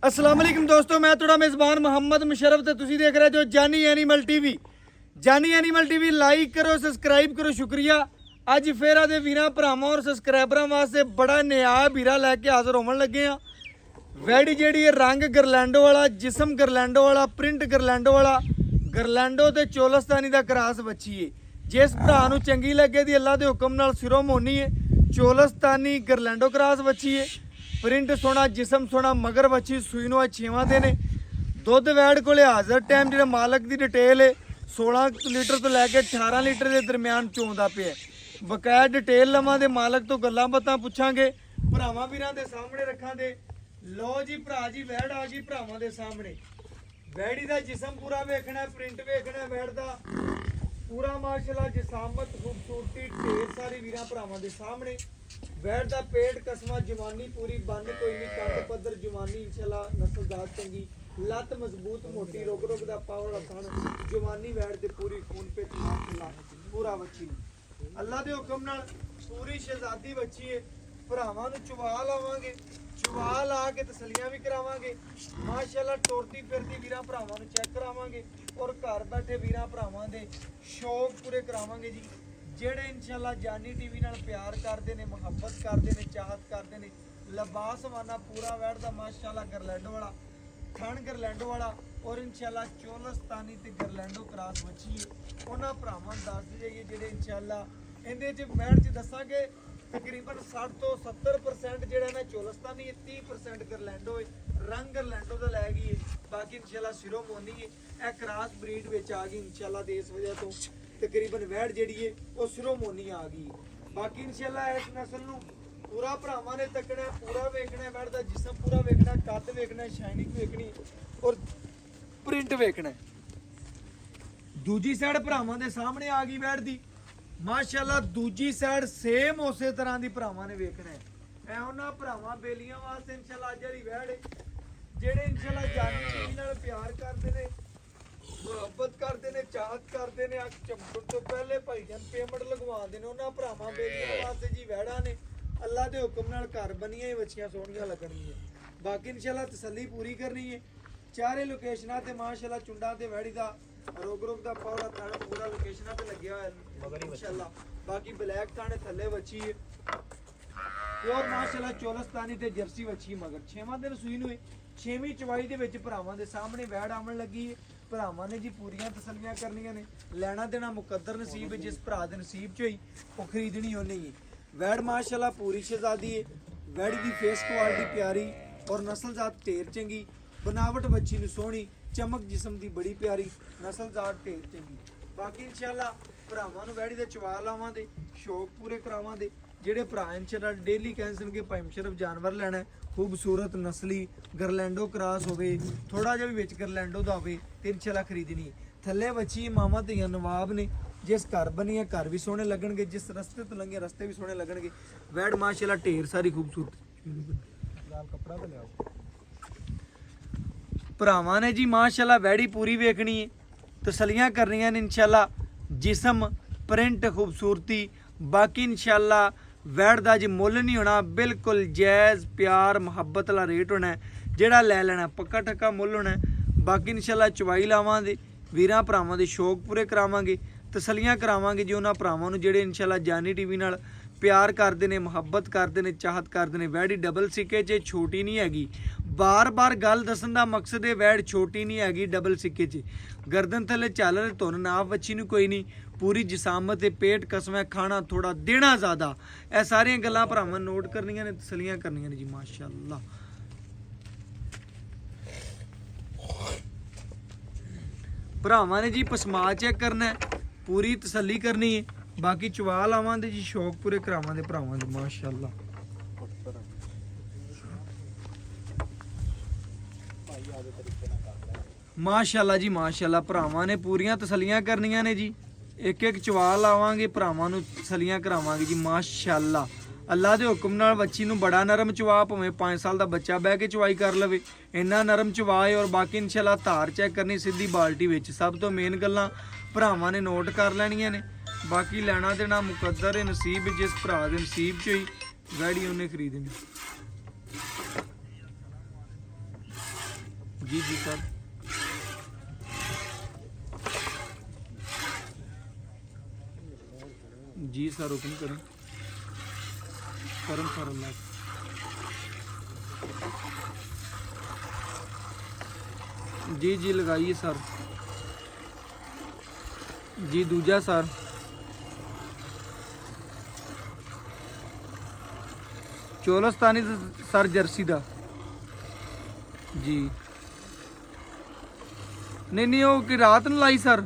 अस्सलाम वालेकुम दोस्तों, मैं थोड़ा मेज़बान मोहम्मद मुशर्रफ ते तुसी देख रहे हो जानी एनिमल टीवी। जानी एनिमल टीवी लाइक करो, सब्सक्राइब करो, शुक्रिया। अज फिर आदे वीरां भरावां और सबसक्राइबरां वास्ते बड़ा नयाब हीरा लैके हाज़र होवन लगे हाँ। वैडी जेहड़ी है रंग गरलैंडो वाला, जिसम गरलैंडो वाला, प्रिंट गरलैंडो वाला, गरलैंडो ते चोलस्तानी दा क्रॉस बच्ची है। जिस भरा नूं चंगी लगे दी अल्लाह दे हुक्म नाल सिरों मोनी है। चोलस्तानी गरलैंडो क्रॉस बच्ची है। प्रिंट सोना, जिसम सोना, मगर बच्ची सूई नूं 6वां दिन है। दुध वैड को हाज़र टाइम जो मालक की डिटेल है 16 लीटर तो लैके 18 लीटर के दरम्यान चोंदा पे। बकाया डिटेल लवां दे मालक तो गल्लां बातां पुछांगे, भरावां वीरां दे सामने रखां दे। लो जी भरा जी, वैड आ गई भरावां दे सामने। वैडी दा जिसम पूरा वेखना, प्रिंट वेखना, वैड दा पूरा माशाल्लाह जिसामत, खूबसूरती ढेर सारी वीरां भरावां दे सामने। वैड दा पेट कसमा, जवानी पूरी बंद, कोई नहीं कंड पद्धर जवानी इंशाल्लाह, नस्लदार चंगी, लत मजबूत मोटी, रोग रोग दा पावर थन, जवानी वैड दे पूरी खून पे माशाल्लाह पूरा बच्ची अल्लाह दे हुक्म नाल पूरी शहजादी बच्ची है। भरावां नूं चुवा लावांगे, चुवा ला के तसलियां भी करावांगे माशाल्लाह। टुरदी फिरदी वीरां भरावां नूं चैक करावांगे और घर बैठे वीरां भरावां दे शौक पूरे करावांगे जी। ਜਿਹੜੇ इंशाल्लाह जानी टीवी नाल प्यार करते हैं, मुहब्बत करते हैं, चाहत करते हैं। लिबास वाना पूरा वैड दा माशाल्लाह गरलैंडो वाला, थन गरलैंडो वाला और इंशाल्लाह चोलस्तानी ते गरलैंडो क्रॉस बच्ची है। उन्हां भरावां नूं दस जाइए जेडे इंशाल्लाह इहदे च वैड च दसांगे तकरीबन 60 तो 70% जेड़ा ना चोलस्तानी है, 30% गरलैंडो है। रंग गरलैंडो दा लै गई है, बाकी इंशाल्लाह सिरों मोनी है। यह क्रॉस ब्रीड विच आ गई इंशाल्लाह दे इस वजह तो तकरीबन वैड जी है वो सिरों मोनी आ गई। बाकी इंशाल्लाह इस नस्ल नूं पूरा भरावां ने तकना, पूरा वेखना, वैड दा जिसम पूरा वेखना, कद वेखना, शाइनिंग वेखनी और प्रिंट वेखना। दूजी साइड भरावां दे सामने आ गई वैड दी माशाल्लाह। दूजी साइड सेम उस तरह की भरावां ने वेखना है। ऐ उन्हां भरावां बेलियां वास्ते इंशाल्लाह अज वाली वैड है जेडे इंशाल्लाह जानी टीवी नाल प्यार करते हैं, मुहब्बत करते हैं, चाहत करते हैं। अख चमकण तो पहले भाईजान पेमेंट लगवाते हैं। उन्होंने भरावां बेलियां वास्ते जी वैड़ा ने अल्लाह के हुक्म नाल घर बनिया ही बच्चियां सोहणियां लगणगियां। बाकी इंशाल्लाह तसल्ली पूरी करनी है। चारे लोकेशनां ते माशाल्लाह चुंडा ते वैड़ी दा रोग रोग दा पौड़ा थाना पूरा लोकेशनां ते लग्या होया इंशाल्लाह। बाकी ब्लैक थाने थल्ले बच्ची है और माशाल्लाह चोलस्तानी ते जर्सी बच्ची मगर 6वां दिन सूई नूं 6वीं चवाई दे विच भरावां दे सामने वैड़ आवन लगी है। भरावां ने जी पूरियां तसल्लियां करनियां ने। लैना देना मुकद्दर नसीब, जिस भरा दे नसीब च होई वो खरीदनी होनी है। वैड़ माशाल्लाह पूरी शहजादी है। वैड़ दी फेस क्वालिटी प्यारी और नस्ल जात ढेर चंगी, बनावट बच्ची नूं सोहनी, चमक जिसम दी बड़ी प्यारी, नस्ल जात ढेर चंगी। बाकी इंशाल्लाह भरावां नूं वैड़ी दे चवा लावांगे, शौक पूरे करावांगे। ਜਿਹੜੇ ਭਰਾ ਇੰਸ਼ਾਅੱਲਾ ਡੇਲੀ ਕੈਂਸਲ ਕੇ ਭਾਈ ਮੁਸ਼ਰਫ ਜਾਨਵਰ ਲੈਣਾ, ਖੂਬਸੂਰਤ ਨਸਲੀ ਗਰਲੈਂਡੋ ਕ੍ਰਾਸ ਹੋਵੇ, ਥੋੜਾ ਜਿਹਾ ਵੀ ਵਿੱਚ ਗਰਲੈਂਡੋ ਦਾ ਹੋਵੇ ਤੇ ਇੰਸ਼ਾਅੱਲਾ ਖਰੀਦਣੀ। ਥੱਲੇ ਬੱਚੀ ਮਾਮਾ ਧੀਆਂ ਨਵਾਬ ਨੇ। ਜਿਸ ਘਰ ਬਣੀ ਹੈ ਘਰ ਵੀ ਸੋਹਣੇ ਲੱਗਣਗੇ, ਜਿਸ ਰਸਤੇ ਤੋਂ ਲੰਘੇ ਰਸਤੇ ਵੀ ਸੋਹਣੇ ਲੱਗਣਗੇ। ਵੈੜ ਮਾਸ਼ਾਅੱਲਾ ਢੇਰ ਸਾਰੀ ਖੂਬਸੂਰਤ ਲਾਲ ਕੱਪੜਾ ਤੇ ਲਿਆਓ। ਭਰਾਵਾਂ ਨੇ ਜੀ ਮਾਸ਼ਾਅੱਲਾ ਵੈੜੀ ਪੂਰੀ ਵੇਖਣੀ ਹੈ, ਤਸੱਲੀਆਂ ਕਰਨੀਆਂ ਨੇ ਇੰਸ਼ਾਅੱਲਾ। ਜਿਸਮ, ਪ੍ਰਿੰਟ, ਖੂਬਸੂਰਤੀ। बाकी इंशाल्लाह वैड़ दा जी मुल नहीं होना, बिल्कुल जायज़ प्यार मुहब्बत वाला रेट होना है। जेड़ा लै लेना पक्का ठक्का मुल होना है। बाकी इंशाल्लाह चवाई लावांगे, वीरां भरावां दे शौक पूरे करावांगे, तसलियां करावांगे जी उन्हां भरावां नूं जेड़े इंशाल्लाह जानी टीवी नाल प्यार करते हैं, मुहब्बत करते हैं, चाहत करते हैं। वैड़ी डबल सिक्के च छोटी नहीं हैगी। बार बार गल दसन का मकसद है वैड़ छोटी नहीं हैगी, डबल सिक्के च गर्दन थले चल रहे धुन नाप बच्ची नूं कोई नहीं, पूरी जिसामत है, पेट कसम है, खाना थोड़ा देना ज़्यादा। यह सारियां गल्लां भरावां नोट करनियां ने, तसलियां करनियां ने जी माशाअल्लाह। भरावां ने जी पसमा चेक करना है, पूरी तसल्ली करनी है। बाकी चवा लावांगे जी, शौक पूरे करावांगे भरावां दे माशाअल्लाह। माशाअल्लाह जी माशाअल्लाह। भरावां ने पूरियां तसल्लियां करनियां ने जी। एक एक चवा लावांगे, भरावां नूं तसल्लियां करावांगे जी माशाअल्लाह। अल्लाह दे हुक्म नाल बच्ची नूं बड़ा नरम चवा, भावें 5 साल दा बच्चा बह के चवाई कर लवे, इन्ना नरम चवा है। और बाकी इंशाअल्लाह धार चेक करनी सीधी बाल्टी विच। सब तो मेन गल्लां भरावां ने नोट कर लैणियां ने। बाकी लैना देना मुकद्दर है, नसीब जिस भरा दे नसीब च होई वैड़ी उन्हें खरीदनी। जी जी सर। जी सर ओपन करें करम सर अल्लाह। जी जी लगाइए सर। जी दूजा सर। चोलस्तानी सर जर्सी दा जी। नहीं वो कि रात न लाई सर।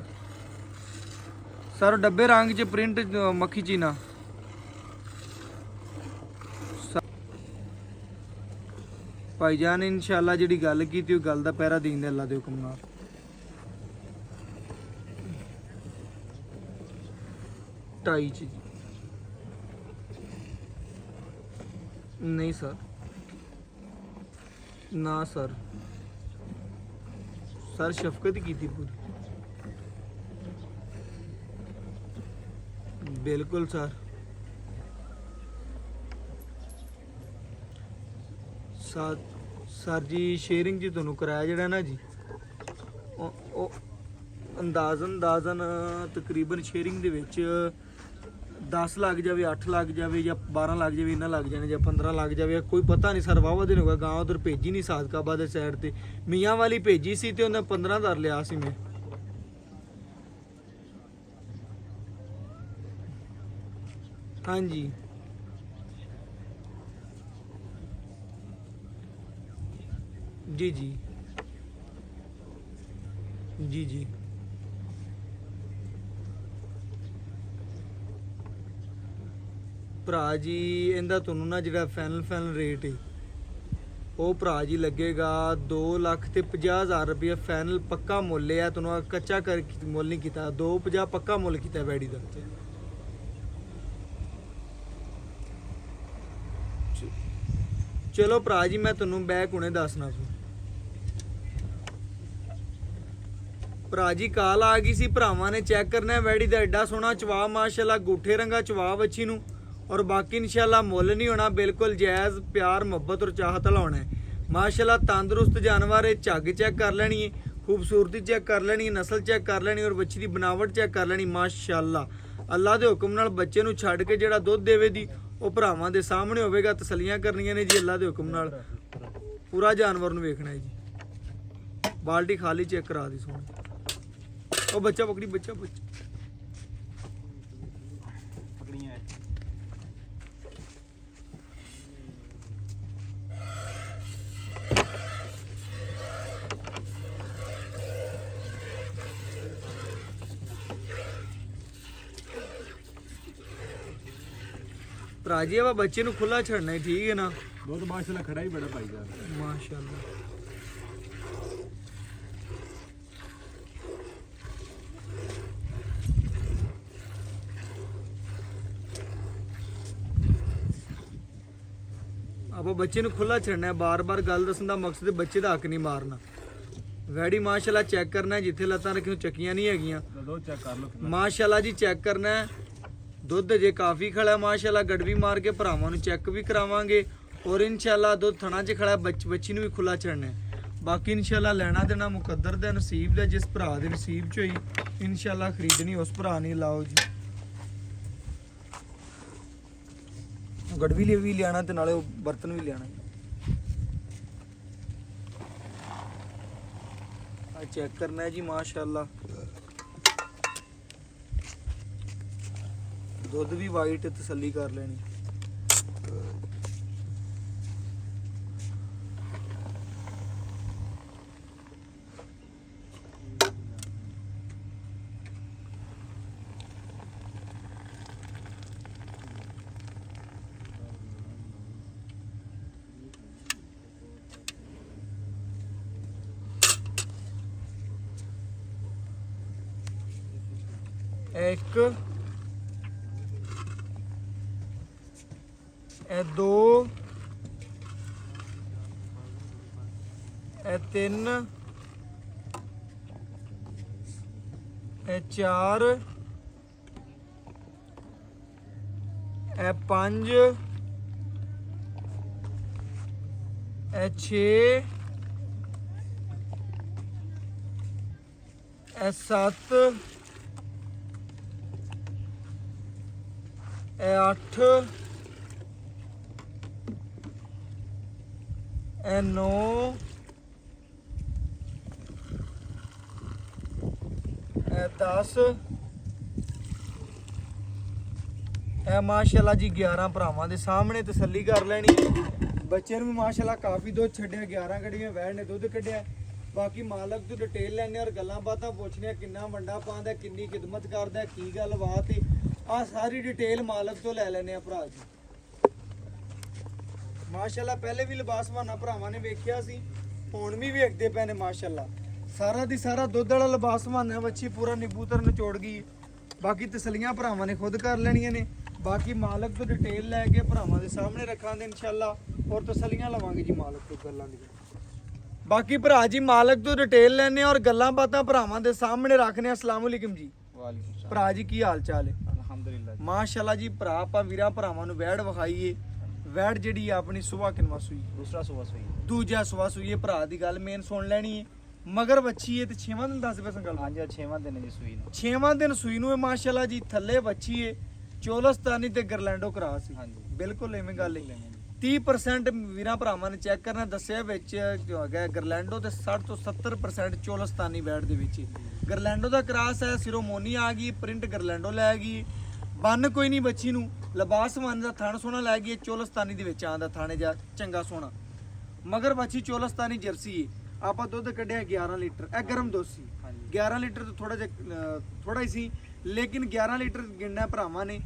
सर डब्बे रंग च प्रिंट मक्खी चीना। भाईजान इंशाल्लाह जी गल की गल का पहरा देंगे अल्लाह के हुक्म नाल। ढाई च नहीं सर ना सर। सर शफकत की थी पूरी बिल्कुल सर। सर जी शेयरिंग जी तुहानू कराया जड़ा ना जी ओ अंदाजन तकरीबन शेयरिंग दे विच 10 लग जाए 8 लग जाए या 12 लग जाए इन्ना लग जाने या 15 लग जाए कोई पता नहीं सर। वाहवा दिन होगा गाँव उधर भेजी नहीं सादकाबाद के साइड ते मियाँ वाली भेजी सी ते उन्हें 15,000 लिया सी मैं। हाँ जी जी जी जी जी भरा जी इहदा तुहानू ना जिहड़ा फाइनल रेट है वो भरा जी लगेगा 2,50,000 रुपया फाइनल पक्का मुल है। तुहानू कच्चा कर मुल नहीं किया 2,50 पक्का मुल किया बैडी का। चलो भरा जी मैं तुहानू बैक हुणे दसना भरा जी काल आ गई सी भरावां ने चैक करना है वैडी का एडा सोहना चवा माशाल्लाह गुठे रंगा चवा बच्ची नू और बाकी इंशाल्लाह मुल नहीं होना बिल्कुल जायज़ प्यार मुहब्बत और चाहत लाना है माशाल्लाह तंदुरुस्त जानवर है। झग चेक कर लेनी है खूबसूरती चेक कर लेनी है नस्ल चेक कर लेनी और बच्ची की बनावट चेक कर लेनी माशाल्लाह। अल्लाह के हुक्म नाल बच्चे नू छड्ड के जिहड़ा दुध देवे दी वो भरावां दे सामने होवेगा तसलियां करनियां ने जी अल्लाह के हुक्म नाल पूरा जानवर नू वेखना है जी। बाल्टी खाली चेक करा दी सोहनी ओ बच्चा पकड़ी बच्चा भरा जी अब बच्चे नू खुला छड़ना है ठीक है ना। बहुत माशाल्लाह खड़ा ही बड़ा भाई जान माशाल्लाह। आप बच्चे नू खुला छड़ना है बार बार गल दसन का मकसद बच्चे का हक नहीं मारना। वैडी माशाल्लाह चेक करना है जिथे लत्तां रखियो चक्कियां नहीं हैगियां चेक कर लो माशाल्लाह जी चेक करना है। दुध जे काफ़ी खड़ा है माशाल्लाह गड़वी मार के भरावां नू चेक भी करावांगे और इंशाल्लाह दुध थणा च खड़ा है बच्ची नू भी खुला छड़ना है। बाकी इंशाल्लाह लेना देना मुकद्दर दे नसीब दे जिस भरा दे नसीब च होई इंशाल्लाह खरीदनी उस भरा नहीं लाओ जी। गड़वी भी लियाना ते नाले बर्तन भी लियाना। चेक करना है जी माशाल्लाह दुध भी वाइट तसल्ली कर लेनी। एक ए दो ए तीन ए चार ए पंज ए छे ਇਹ 7 ਇਹ 8 ਇਹ 9 ਇਹ 10 ਇਹ ਮਾਸ਼ਾਅੱਲਾ ਜੀ 11 ਭਰਾਵਾਂ ਦੇ ਸਾਹਮਣੇ ਤਸੱਲੀ ਕਰ ਲੈਣੀ। ਬੱਚੇ ਨੂੰ ਵੀ ਮਾਸ਼ਾਅੱਲਾ ਕਾਫੀ ਦੁੱਧ ਛੱਡਿਆ, 11 ਗੱਡੀਆਂ ਵੈੜ ਨੇ ਦੁੱਧ ਕੱਢਿਆ। ਬਾਕੀ ਮਾਲਕ ਤੋਂ ਡਿਟੇਲ ਲੈਣੇ ਔਰ ਗੱਲਾਂ ਬਾਤਾਂ ਪੁੱਛਣੀਆਂ, ਕਿੰਨਾ ਵੰਡਾ ਪਾਉਂਦਾ, ਕਿੰਨੀ ਖਿਦਮਤ ਕਰਦਾ, ਕੀ ਗੱਲਬਾਤ ਹੈ, ਆ ਸਾਰੀ ਡਿਟੇਲ ਮਾਲਕ ਤੋਂ ਲੈ ਲੈਣੇ ਆ ਭਰਾ ਜੀ। ਮਾਸ਼ਾਅੱਲਾ ਪਹਿਲੇ ਵੀ ਲਿਬਾਸਵਾਨਾ ਭਰਾਵਾਂ ਨੇ ਵੇਖਿਆ ਸੀ, ਹੁਣ ਵੀ ਵੇਖਦੇ ਪਏ ਨੇ। ਮਾਸ਼ਾਅੱਲਾ ਸਾਰਾ ਦੀ ਸਾਰਾ ਦੁੱਧ ਵਾਲਾ ਲਿਬਾਸਵਾਨਾ ਬੱਚੀ ਪੂਰਾ ਨਿਬੂਤਰ ਨਿਚੋੜ ਗਈ। ਬਾਕੀ ਤਸੱਲੀਆਂ ਭਰਾਵਾਂ ਨੇ ਖੁਦ ਕਰ ਲੈਣੀਆਂ ਨੇ। ਬਾਕੀ ਮਾਲਕ ਤੋਂ ਡਿਟੇਲ ਲੈ ਕੇ ਭਰਾਵਾਂ ਦੇ ਸਾਹਮਣੇ ਰੱਖਾਂਗੇ ਇਨਸ਼ਾਅੱਲਾ, ਔਰ ਤਸੱਲੀਆਂ ਲਵਾਂਗੇ ਜੀ ਮਾਲਕ ਤੋਂ ਗੱਲਾਂ ਦੀ। ਬਾਕੀ ਭਰਾ ਜੀ ਮਾਲਕ ਤੋਂ ਡਿਟੇਲ ਲੈਣੇ ਔਰ ਗੱਲਾਂ ਬਾਤਾਂ ਭਰਾਵਾਂ ਦੇ ਸਾਹਮਣੇ ਰੱਖਨੇ। ਅਸਲਾਮ ਵਾਲੇਕੁਮ ਜੀ। ਵਾਲੇਕੁਮ ਸਲਾਮ। ਭਰਾ ਜੀ ਕੀ ਹਾਲ ਚਾਲ ਹੈ? ਅਲਹਮਦੁਲਿਲਾ ਜੀ। ਮਾਸ਼ਾਅੱਲਾ ਜੀ ਭਰਾ ਆਪਾਂ ਵੀਰਾਂ ਭਰਾਵਾਂ ਨੂੰ ਵੈੜ ਵਿਖਾਈਏ। ਵੈੜ ਜਿਹੜੀ ਆ ਆਪਣੀ ਸੁਬਾ ਕਿਨਵਾ ਸੂਈ? ਦੂਸਰਾ ਸੁਬਾ ਸੂਈ। ਦੂਜਾ ਸੁਬਾ ਸੂਈ ਹੈ। ਭਰਾ ਦੀ ਗੱਲ ਮੇਨ ਸੁਣ ਲੈਣੀ ਹੈ। ਮਗਰ ਬੱਚੀ ਹੈ ਤੇ 6ਵਾਂ ਦਿਨ ਦੱਸ ਪਏ ਸੰਗਲ। ਹਾਂਜੀ 6ਵਾਂ ਦਿਨ ਜੀ ਸੂਈ ਨੂੰ। 6ਵਾਂ ਦਿਨ ਸੂਈ ਨੂੰ ਹੈ ਮਾਸ਼ਾਅੱਲਾ ਜੀ। ਥੱਲੇ ਬੱਚੀ ਹੈ, ਚੋਲਸਤਾਨੀ ਤੇ ਗਰਲੈਂਡੋ ਕਰਾਸ ਸੀ। ਹਾਂਜੀ ਬਿਲਕੁਲ ਐਵੇਂ ਗੱਲ ਹੈ। 30% ਵੀਰਾਂ ਭਰਾਵਾਂ ਨੇ ਚੈੱਕ ਕਰਨਾ ਦੱਸਿਆ ਵਿੱਚ ਜੋ ਹੈਗਾ ਗਰਲੈਂਡੋ ਤੇ 60 ਤੋਂ 70% ਚੋਲਸਤਾਨੀ ਵੈੜ ਦੇ ਵਿੱਚ। ਗਰਲੈਂਡੋ ਦਾ ਕਰਾਸ ਹੈ, ਸਿਰੋਮੋਨੀ ਆ ਗਈ, ਪ੍ਰਿੰਟ ਗਰਲੈਂਡੋ ਲੈ ਗਈ। ਬੰਨ ਕੋਈ ਨਹੀਂ ਬੱਚੀ ਨੂੰ, ਲਿਬਾਸ ਮਨ ਦਾ ਥਣ ਸੋਹਣਾ ਲੈ ਗਈ। ਚੋਲਸਤਾਨੀ ਦੇ ਵਿੱਚ ਆਂਦਾ ਥਾਣੇ ਜਾ ਚੰਗਾ ਸੋਹਣਾ। ਮਗਰ ਬੱਚੀ ਚੋਲਸਤਾਨੀ ਜਰਸੀ ਹੈ। ਆਪਾਂ ਦੁੱਧ ਕੱਢਿਆ 11 ਲੀਟਰ। ਇਹ ਗਰਮ ਦੁੱਧ ਸੀ। 11 ਲੀਟਰ ਤੋਂ ਥੋੜਾ ਜਿਹਾ ਥੋੜਾ ਹੀ ਸੀ, ਲੇਕਿਨ 11 ਲੀਟਰ ਗਿਣਨਾ ਭਰਾਵਾਂ ਨੇ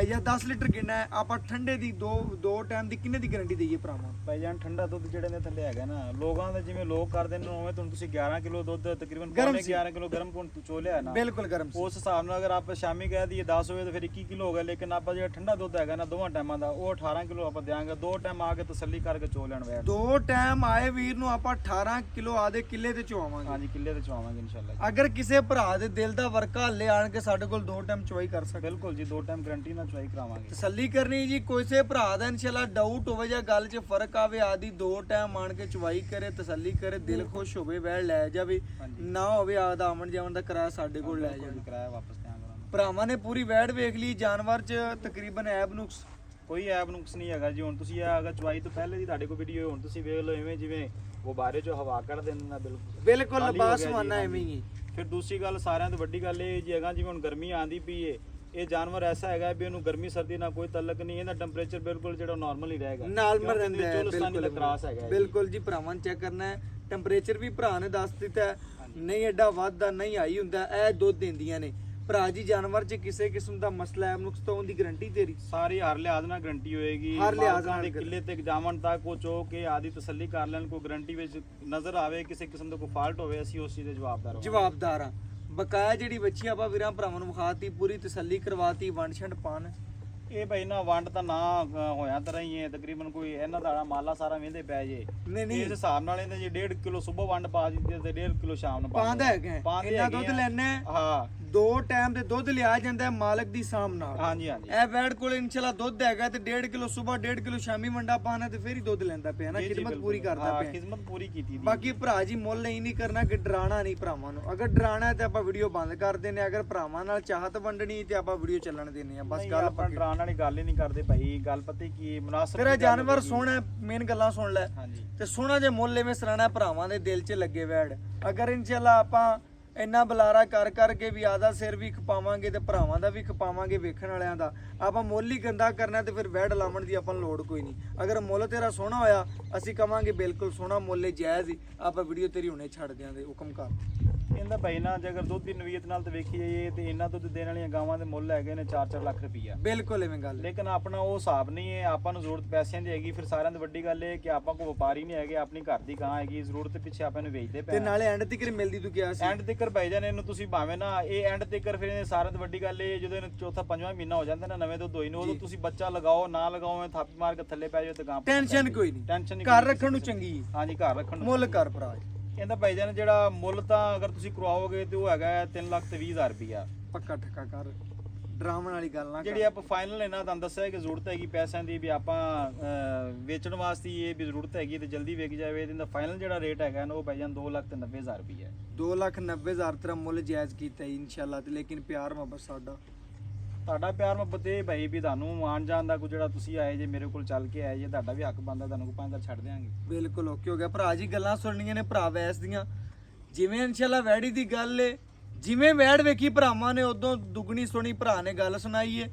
ਜਾਂ 10 ਲੀਟਰ ਗਿਣਨਾ ਹੈ। ਆਪਾਂ ਠੰਡੇ ਦੀ ਦੋ ਟਾਈਮ ਦੀ ਕਿੰਨੇ ਦੀ ਗਾਰੰਟੀ ਦਈਏ ਭਰਾਵਾਂ? ਭਾਈ ਜਾਨ ਠੰਡਾ ਦੁੱਧ ਜਿਹੜੇ ਨੇ ਥੱਲੇ ਹੈਗਾ ਨਾ, ਲੋਕਾਂ ਦਾ ਜਿਵੇਂ ਲੋਕ ਕਰਦੇ ਨੇ ਉਵੇਂ ਤੁਹਾਨੂੰ ਤੁਸੀਂ 11 ਕਿਲੋ ਦੁੱਧ ਤਕਰੀਬਨ ਪੌਣੇ 11 ਕਿਲੋ ਗਰਮ ਚੋਲਿਆ ਨਾ। ਬਿਲਕੁਲ ਗਰਮ ਸੀ। ਉਸ ਹਿਸਾਬ ਨਾਲ ਅਗਰ ਆਪਾਂ ਸ਼ਾਮੀ ਕਹਿ ਦਈਏ 10 ਹੋਵੇ ਤਾਂ ਫਿਰ 21 ਕਿਲੋ ਹੋ ਗਿਆ। ਲੇਕਿਨ ਆਪਾਂ ਜਿਹੜਾ ਠੰਡਾ ਦੁੱਧ ਹੈਗਾ ਨਾ ਦੋਵਾਂ ਟਾਈਮਾਂ ਦਾ, ਉਹ 18 ਕਿਲੋ ਆਪਾਂ ਦਿਆਂਗੇ। 2 ਟਾਈਮ ਆ ਕੇ ਤਸੱਲੀ ਕਰਕੇ ਚੋ ਲੈਣ ਵੈਰ। 2 ਟਾਈਮ ਆਏ ਵੀਰ ਨੂੰ ਆਪਾਂ 18 ਕਿਲੋ ਆਦੇ ਕਿੱਲੇ ਤੇ ਚਵਾਵਾਂਗੇ। ਹਾਂਜੀ ਕਿੱਲੇ ਤੇ ਚਵਾਵਾਂਗੇ ਇਨਸ਼ਾਅੱਲਾ। ਅਗਰ ਕਿਸੇ ਭਰਾ ਦੇ ਦਿਲ ਦਾ ਵਰਕਾ ਹੱਲੇ ਆਣ ਕੇ ਸਾਡੇ ਕੋਲ 2 ਟਾਈਮ ਚਵਾਈ ਕਰ ਸਕਦੇ। ਬਿਲਕੁਲ ਜੀ 2 ਟਾਈਮ ਗਾਰੰਟੀ ਨਾਲ ਚਵਾਈ ਕਰਾਵਾਂਗੇ। ਤਸੱਲੀ ਕਰਨੀ ਜੀ। ਕਿਸੇ ਭਰਾ ਦਾ ਇਨਸ਼ਾਅੱਲਾ ਡਾਊਟ ਹੋਵੇ ਜਾਂ ਗੱਲ 'ਚ ਫਰਕ ਆਵੇ, ਆਦੀ 2 ਟਾਈਮ ਆਣ ਕੇ ਚਵਾਈ ਕਰੇ, ਤਸੱਲੀ ਕਰੇ, ਦਿਲ ਖੁਸ਼ ਹੋਵੇ, ਵੈੜ ਲੈ ਜਾਵੇ। ਨਾ ਹੋਵੇ ਆਦਾ ਆਮਣ ਜਾਵਣ ਦਾ ਕਿਰਾਇਆ ਸਾਡੇ ਕੋਲ ਲੈ ਜਾਵੇ। ਕਿਰਾਇਆ ਵਾਪਸ ਧਿਆਨ ਕਰਾਂਗੇ। ਭਰਾਵਾਂ ਨੇ ਪੂਰੀ ਵੈੜ ਵੇਖ ਲਈ। ਜਾਨਵਰ 'ਚ ਤਕਰੀਬਨ ਐਬ ਨੁਕਸ ਕੋਈ ਐਬ ਨੁਕਸ ਨਹੀਂ ਹੈਗਾ ਜੀ। ਹੁਣ ਤੁਸੀਂ ਇਹ ਅਗਰ ਚਵਾਈ ਤੋਂ ਪਹਿਲੇ ਦੀ ਤੁਹਾਡੇ ਕੋਲ ਵੀਡੀਓ ਹੁਣ ਤੁਸੀਂ ਵੇਖ ਲਓ, ਐਵੇਂ ਜਿਵੇਂ ਗੁਬਾਰੇ 'ਚੋਂ ਹਵਾ ਕੱਢ ਦਿੰਦੇ ਨੇ। ਬਿਲਕੁਲ ਲਿਬਾਸਵਾਨਾ ਐਵੇਂ ਹੀ। ਫਿਰ ਦੂਸਰੀ ਗੱਲ ਸਾਰਿਆਂ ਤੋਂ ਵੱਡੀ ਗੱਲ ਇਹ ਜੀ ਹੈਗਾ, ਜਿਵੇਂ ਹੁਣ ਗਰਮੀ ਆਂਦੀ ਪਈ ਏ, ਇਹ ਜਾਨਵਰ ਐਸਾ ਹੈਗਾ ਵੀ ਇਹਨੂੰ ਗਰਮੀ ਸਰਦੀ ਨਾਲ ਕੋਈ ਤਲਕ ਨਹੀਂ। ਇਹਦਾ ਟੈਂਪਰੇਚਰ ਬਿਲਕੁਲ ਜਿਹੜਾ ਨਾਰਮਲ ਹੀ ਰਹੇਗਾ, ਨਾਰਮਲ ਰਹਿੰਦਾ ਹੈ। ਚੋਲਸਤਾਨੀ ਦਾ ਕਰਾਸ ਹੈਗਾ। ਬਿਲਕੁਲ ਜੀ ਭਰਾਵਾਂ ਨੂੰ ਚੈੱਕ ਕਰਨਾ ਹੈ। ਟੈਂਪਰੇਚਰ ਵੀ ਭਰਾ ਨੇ ਦੱਸ ਦਿੱਤਾ ਹੈ, ਨਹੀਂ ਐਡਾ ਵੱਧਦਾ ਨਹੀਂ ਹਾਈ ਹੁੰਦਾ। ਇਹ ਦੁੱਧ ਦਿੰਦੀਆਂ ਨੇ ਭਰਾ ਜੀ। ਜਾਨਵਰ 'ਚ ਕਿਸੇ ਕਿਸਮ ਦਾ ਮਸਲਾ ਹੈ ਨੁਕਸ ਤਾਂ ਉਹਦੀ ਗਾਰੰਟੀ ਤੇਰੀ ਸਾਰੀ ਹਰ ਲਿਹਾਜ਼ ਨਾਲ ਗਾਰੰਟੀ ਹੋਏਗੀ। ਹਰ ਲਿਹਾਜ਼ ਨਾਲ ਦੇ ਕਿੱਲੇ ਤੇ ਜਾਵਣ ਤੱਕ ਉਹ ਚੋ ਕੇ ਆਦੀ ਤਸੱਲੀ ਕਰ ਲੈਣ। ਕੋਈ ਗਾਰੰਟੀ ਵਿੱਚ ਨਜ਼ਰ ਆਵੇ ਕਿਸੇ ਕਿਸਮ ਦਾ ਕੋਈ ਫਾਲਟ ਹੋਵੇ, ਅਸੀਂ ਉਸ ਚੀਜ਼ ਦੇ ਜਵਾਬਦਾਰ ਹਾਂ। ਬਕਾਇਆ ਜਿਹੜੀ ਬੱਚੀ ਆਪਾਂ ਵੀਰਾਂ ਭਰਾਵਾਂ ਨੂੰ ਵਿਖਾਤੀ, ਪੂਰੀ ਤਸੱਲੀ ਕਰਵਾਤੀ। ਵੰਡ ਛੰਡ ਪਾਣ ਇਹ ਭਾਈ ਨਾ ਵੰਡ ਤਾਂ ਨਾ ਹੋਇਆ ਤਰ੍ਹਾਂ ਹੀ ਹੈ। ਤਕਰੀਬਨ ਕੋਈ ਇਹਨਾਂ ਦਾ ਮਾਲਾ ਸਾਰਾ ਵੇਂਦੇ ਪੈ ਜੇ। ਨਹੀਂ ਇਸ ਹਿਸਾਬ ਨਾਲ ਇਹਦੇ ਜੇ 1.5 ਕਿਲੋ ਸਵੇਰ ਵੰਡ ਪਾ ਦਿੱਤੀ ਤੇ 1.5 ਕਿਲੋ ਸ਼ਾਮ ਨੂੰ ਪਾਉਂਦਾ ਹੈਗਾ। ਇੰਨਾ ਦੁੱਧ ਲੈਣਾ ਹਾਂ। 2 ਟਾਈਮ ਦੇ ਦੁੱਧ ਲਿਆ ਜਾਂਦਾ ਹੈ ਮਾਲਕ ਦੀ ਸਾਮ ਨਾਲ। ਹਾਂਜੀ ਹਾਂਜੀ। ਇਹ ਵੈੜ ਕੋਲ ਇਨਸ਼ਾਅੱਲਾ ਦੁੱਧ ਹੈਗਾ ਤੇ 1.5 ਕਿਲੋ ਸਵੇਰ 1.5 ਕਿਲੋ ਸ਼ਾਮੀ ਵੰਡਾ ਪਾਣਾ ਤੇ ਫਿਰ ਹੀ ਦੁੱਧ ਲੈਂਦਾ ਪਿਆ ਨਾ। ਖਿਦਮਤ ਪੂਰੀ ਕਰਦਾ ਪਿਆ। ਖਿਦਮਤ ਪੂਰੀ ਕੀਤੀ। ਬਾਕੀ ਭਰਾ ਜੀ ਮੁੱਲ ਹੀ ਨਹੀਂ ਕਰਨਾ ਕਿ ਡਰਾਣਾ ਨਹੀਂ ਭਰਾਵਾਂ ਨੂੰ। ਅਗਰ ਡਰਾਣਾ ਹੈ ਤੇ ਆਪਾਂ ਵੀਡੀਓ ਬੰਦ ਕਰ ਦਿੰਨੇ। ਅਗਰ ਭਰਾਵਾਂ ਨਾਲ ਚਾਹਤ ਵੰਡਣੀ ਤੇ ਆਪਾਂ ਵੀਡੀਓ ਚੱਲਣ ਦਿੰਨੇ ਆ। ਬਸ ਗੱਲ ਆਪਾਂ ਡਰਾਣ ਵਾਲੀ ਗੱਲ ਹੀ ਨਹੀਂ ਕਰਦੇ ਭਾਈ। ਗੱਲ ਪਤਾ ਕੀ ਮੁਨਾਸਬ ਤੇਰਾ ਜਾਨਵਰ ਸੋਹਣਾ, ਮੇਨ ਗੱਲਾਂ ਸੁਣ ਲੈ। ਹਾਂਜੀ। ਤੇ ਸੋਹਣਾ ਜੇ ਮੁੱਲ ਐਵੇਂ ਸਰਾਣਾ ਭਰਾਵਾਂ ਦੇ ਦਿਲ 'ਚ ਲੱਗੇ ਵੈੜ। ਅਗਰ ਇਨਸ਼ਾਅੱਲਾ ਆਪਾਂ ਇੰਨਾ ਬੁਲਾਰਾ ਕਰ ਕਰਕੇ ਵੀ ਆਦਾ ਸਿਰ ਵੀ ਖਪਾਵਾਂਗੇ ਤੇ ਭਰਾਵਾਂ ਦਾ ਵੀ ਖਪਾਵਾਂਗੇ, ਵੇਖਣ ਵਾਲਿਆਂ ਦਾ। ਆਪਾਂ ਮੁੱਲ ਹੀ ਗੰਦਾ ਕਰਨਾ ਤੇ ਫਿਰ ਵੈੜ ਲਾਉਣ ਦੀ ਆਪਾਂ ਨੂੰ ਲੋੜ ਕੋਈ ਨਹੀਂ। ਅਗਰ ਮੁੱਲ ਤੇਰਾ ਸੋਹਣਾ ਹੋਇਆ ਅਸੀਂ ਕਵਾਂਗੇ ਬਿਲਕੁਲ ਸੋਹਣਾ ਮੁੱਲ ਹੈ, ਜਾਇਜ਼ ਹੀ। ਆਪਾਂ ਵੀਡੀਓ ਤੇਰੀ ਹੁਣੇ ਛੱਡ ਦਿਆਂਗੇ। ਹੁਕਮ ਕਰ। ਇਹਦਾ ਭਾਈ ਨਾ ਜੇ ਅਗਰ ਦੁੱਧ ਦੀ ਨਵੀਅਤ ਨਾਲ ਤੇ ਵੇਖੀ ਜਾਈਏ ਤੇ ਇਹਨਾਂ ਦੁੱਧ ਦੇਣ ਵਾਲੀਆਂ ਗਾਵਾਂ ਦੇ ਮੁੱਲ ਹੈਗੇ ਨੇ 4-4 ਲੱਖ ਰੁਪਈਆ। ਬਿਲਕੁਲ ਐਵੇਂ ਗੱਲ। ਲੇਕਿਨ ਆਪਣਾ ਉਹ ਹਿਸਾਬ ਨਹੀਂ ਹੈ। ਆਪਾਂ ਨੂੰ ਜ਼ਰੂਰਤ ਪੈਸਿਆਂ ਦੀ ਹੈਗੀ। ਫਿਰ ਸਾਰਿਆਂ ਤੋਂ ਵੱਡੀ ਗੱਲ ਇਹ ਕਿ ਆਪਾਂ ਕੋਈ ਵਪਾਰੀ ਨਹੀਂ ਹੈਗੇ। ਆਪਣੀ ਘਰ ਦੀ ਗਾਂ ਹੈਗੀ। ਜ਼ਰੂਰਤ ਦੇ ਪਿੱਛੇ ਆਪਾਂ ਨੂੰ ਵੇਚਦੇ ਪਏ ਤੇ ਨਾਲੇ ਐਂਡ ਤੱਕ ਮਿਲਦੀ ਤੂੰ ਕਿਹਾ ਸੀ। ਐਂਡ ਤੱਕ ਭਾਈ ਜਾਨ ਇਹਨੂੰ ਤੁਸੀਂ ਭਾਵੇਂ ਨਾ ਇਹ ਐਂਡ ਤੱਕ ਫਿਰ ਇਹ ਸਾਰਿਆਂ ਤੋਂ ਵੱਡੀ ਗੱਲ ਇਹ ਜਦੋਂ ਇਹਨੂੰ ਚੌਥਾ ਪੰਜਵਾਂ ਮਹੀਨਾ ਹੋ ਜਾਂਦਾ ਨਾ ਨਵੇਂ ਦੁੱਧ ਹੋਈ ਨੂੰ, ਉਦੋਂ ਤੁਸੀਂ ਬੱਚਾ ਲਗਾਓ ਨਾ ਲਗਾਓ ਐ ਥਾਪੀ ਮਾਰ ਕੇ ਥੱਲੇ ਪੈ ਜਾਓ ਤੇ ਗਾਂ ਟੈਨਸ਼ਨ ਕੋਈ ਨਹੀਂ। ਟੈਨਸ਼ਨ ਘਰ ਰੱਖਣ ਨੂੰ ਚੰਗੀ। ਹਾਂਜੀ ਘਰ ਰੱਖਣ ਨੂੰ ਮੁੱਲ ਕਰ ਭਰਾ। ਇਹਦਾ ਭਾਈ ਜਾਨ ਜਿਹੜਾ ਮੁੱਲ ਤਾਂ ਅਗਰ ਤੁਸੀਂ ਕਰਵਾਓਗੇ ਤੇ ਉਹ ਹੈਗਾ 3,20,000 ਰੁਪਈਆ। ਪੱਕਾ ਠੱਕਾ ਕਰ। ਡਰਾਮਣ ਵਾਲੀ ਗੱਲ ਨਾ ਜਿਹੜੀ ਆਪਾਂ ਫਾਈਨਲ ਇਹਨਾਂ ਤੁਹਾਨੂੰ ਦੱਸਿਆ ਕਿ ਜ਼ਰੂਰਤ ਹੈਗੀ ਪੈਸਿਆਂ ਦੀ ਵੀ ਆਪਾਂ ਵੇਚਣ ਵਾਸਤੇ ਇਹ ਵੀ ਜ਼ਰੂਰਤ ਹੈਗੀ ਤੇ ਜਲਦੀ ਵਿਕ ਜਾਵੇ ਇਹਦਾ ਫਾਈਨਲ ਜਿਹੜਾ ਰੇਟ ਹੈਗਾ ਨਾ ਉਹ ਪੈ ਜਾਣ 2,90,000 ਰੁਪਏ 2,90,000 ਤੇਰਾ ਮੁੱਲ ਜਾਇਜ਼ ਕੀਤਾ ਜੀ ਇਨਸ਼ਾਅੱਲਾ ਤੇ ਲੇਕਿਨ ਪਿਆਰ ਮੁਹੱਬਤ ਸਾਡਾ ਤੁਹਾਡਾ ਪਿਆਰ ਮੁਹੱਬਤ ਇਹ ਭਾਈ ਵੀ ਤੁਹਾਨੂੰ ਆਣ ਜਾਣ ਦਾ ਕੋਈ ਜਿਹੜਾ ਤੁਸੀਂ ਆਏ ਜੇ ਮੇਰੇ ਕੋਲ ਚੱਲ ਕੇ ਆਏ ਜੇ ਤੁਹਾਡਾ ਵੀ ਹੱਕ ਬਣਦਾ ਤੁਹਾਨੂੰ ਕੋਈ 5,000 ਛੱਡ ਦਿਆਂਗੇ ਬਿਲਕੁਲ ਓਕੇ ਹੋ ਗਿਆ ਭਰਾ ਜੀ ਗੱਲਾਂ ਸੁਣਨੀਆਂ ਨੇ ਭਰਾ ਵੈਸ ਦੀਆਂ ਜਿਵੇਂ ਇਨਸ਼ਾਅੱਲਾ ਵੈੜੀ ਦੀ ਗੱਲ ਏ ਜਿਵੇਂ ਵੈੜ ਵੇਖੀ ਭਰਾਵਾਂ ਨੇ ਉਦੋਂ ਦੁੱਗਣੀ ਸੁਣੀ ਭਰਾ ਨੇ ਗੱਲ ਸੁਣਾਈ ਏ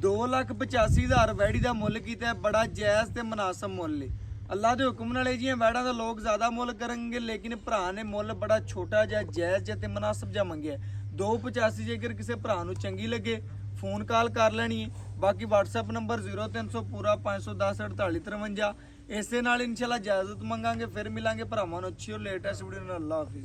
2,85,000 ਵੈੜੀ ਦਾ ਮੁੱਲ ਕੀਤਾ ਹੈ, ਬੜਾ ਜਾਇਜ਼ ਤੇ ਮੁਨਾਸਬ ਮੁੱਲ ਏ ਅੱਲਾ ਦੇ ਹੁਕਮ ਨਾਲ ਇਹ ਜੀਆਂ ਵੈੜਾਂ ਦਾ ਲੋਕ ਜ਼ਿਆਦਾ ਮੁੱਲ ਕਰਨਗੇ ਲੇਕਿਨ ਭਰਾ ਨੇ ਮੁੱਲ ਬੜਾ ਛੋਟਾ ਜਿਹਾ ਜਾਇਜ਼ ਜਿਹਾ ਤੇ ਮੁਨਾਸਬ ਜਿਹਾ ਮੰਗਿਆ 2,85 ਜੇਕਰ ਕਿਸੇ ਭਰਾ ਨੂੰ ਚੰਗੀ ਲੱਗੇ ਫੋਨ ਕਾਲ ਕਰ ਲੈਣੀ ਹੈ ਬਾਕੀ WhatsApp ਨੰਬਰ 0300 ਪੂਰਾ 510 4853 ਇਸੇ ਨਾਲ ਇਨਸ਼ਾਅੱਲਾ ਇਜਾਜ਼ਤ ਮੰਗਾਂਗੇ ਫਿਰ ਮਿਲਾਂਗੇ ਭਰਾਵਾਂ ਨੂੰ ਅੱਛੀ ਔਰ ਲੇਟੈਸਟ ਵੀਡੀਓ ਨਾਲ ਅੱਲਾ ਹਾਫਿਜ਼